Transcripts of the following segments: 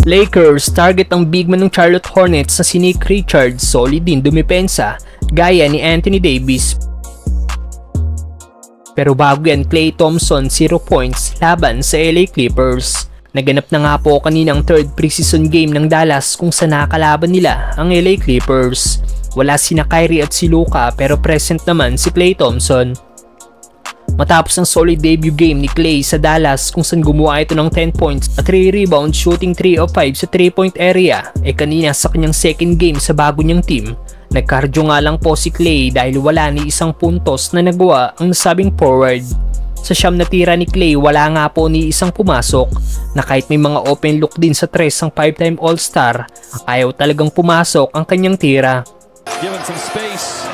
Lakers target ang big man ng Charlotte Hornets na si Nick Richards, solid din dumepensa gaya ni Anthony Davis. Pero bago yan, Klay Thompson 0 points laban sa LA Clippers. Naganap na nga po kanina ang third preseason game ng Dallas kung saan nakakalaban nila ang LA Clippers. Wala sina Kyrie at si Luka pero present naman si Klay Thompson. Matapos ang solid debut game ni Klay sa Dallas kung saan gumawa ito ng 10 points at 3 rebounds shooting 3 of 5 sa 3-point area, kanina sa kanyang second game sa bago niyang team, nagkardyo nga lang po si Klay dahil wala ni isang puntos na nagawa ang nasabing forward. Sa siyam na tira ni Klay, wala nga po ni isang pumasok na kahit may mga open look din sa tres ang 5-time All-Star, ayaw talagang pumasok ang kanyang tira. Given some space,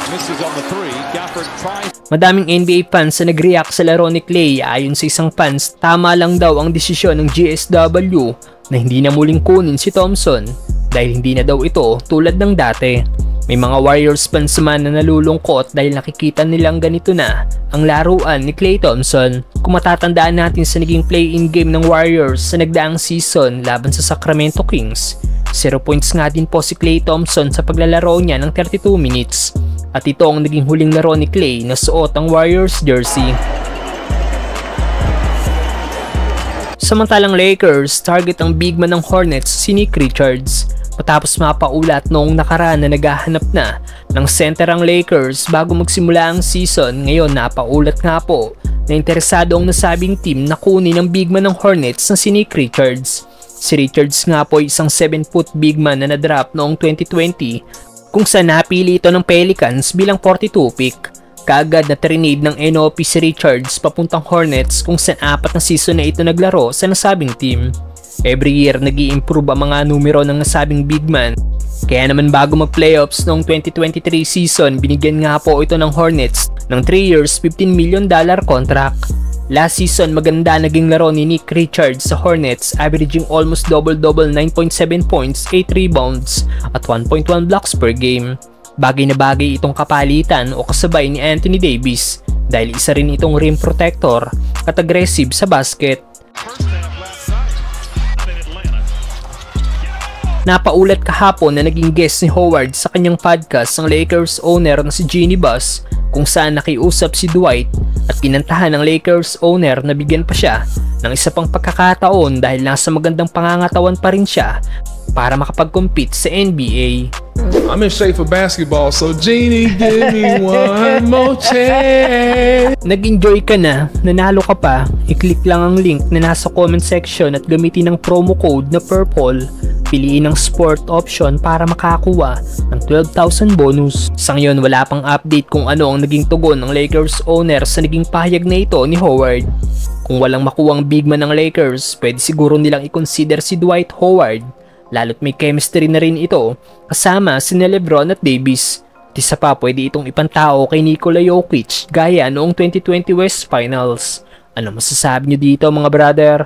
misses on the three. Gafford tries. Madaming NBA fans na nag-react sa laro ni Klay. Ayon sa isang fans, tama lang daw ang desisyon ng GSW na hindi na muling kunin si Thompson dahil hindi na daw ito tulad ng dati. May mga Warriors fans naman na nalulungkot dahil nakikita nilang ganito na ang laruan ni Klay Thompson. Kung matatandaan natin sa naging play-in game ng Warriors sa nagdaang season laban sa Sacramento Kings, 0 points nga din po si Klay Thompson sa paglalaro niya ng 32 minutes. At ito ang naging huling laro ni Klay na suot ang Warriors jersey. Samantalang Lakers target ang big man ng Hornets si Nick Richards. Matapos mapaulat noong nakaraan na naghahanap na ng center ang Lakers bago magsimula ang season, ngayon napaulat nga po na interesado ang nasabing team na kunin ang big man ng Hornets na si Nick Richards. Si Richards nga po isang 7-foot big man na na-draft noong 2020 kung saan napili ito ng Pelicans bilang 42 pick. Kaagad na trinade ng NOP si Richards papuntang Hornets kung saan 4 na season na ito naglaro sa nasabing team. Every year nag-i-improve ang mga numero ng nasabing big man. Kaya naman bago mag-playoffs noong 2023 season, binigyan nga po ito ng Hornets ng 3 years $15 million contract. Last season, maganda naging laro ni Nick Richards sa Hornets, averaging almost double-double 9.7 points, 8 rebounds, at 1.1 blocks per game. Bagay na bagay itong kapalitan o kasabay ni Anthony Davis dahil isa rin itong rim protector at aggressive sa basket. Napaulat kahapon na naging guest ni Howard sa kanyang podcast ang Lakers owner na si Jeanie Buss kung saan nakiusap si Dwight at pinantahan ng Lakers owner na bigyan pa siya ng isa pang pagkakataon dahil nasa magandang pangangatawan pa rin siya para makapag-compete sa NBA. I'm in shape for basketball, so Jeanie, give me one more chance. Nag-enjoy ka na, nanalo ka pa, i-click lang ang link na nasa comment section at gamitin ang promo code na PURPLE. Piliin ang sport option para makakuha ng 12,000 bonus. Sa ngayon wala pang update kung ano ang naging tugon ng Lakers owner sa naging pahayag na ito ni Howard. Kung walang makuwang big man ng Lakers, pwede siguro nilang i-consider si Dwight Howard. Lalo't may chemistry na rin ito kasama sina LeBron at Davis. At isa pa, pwede itong ipantao kay Nikola Jokic gaya noong 2020 West Finals. Ano masasabi nyo dito mga brother?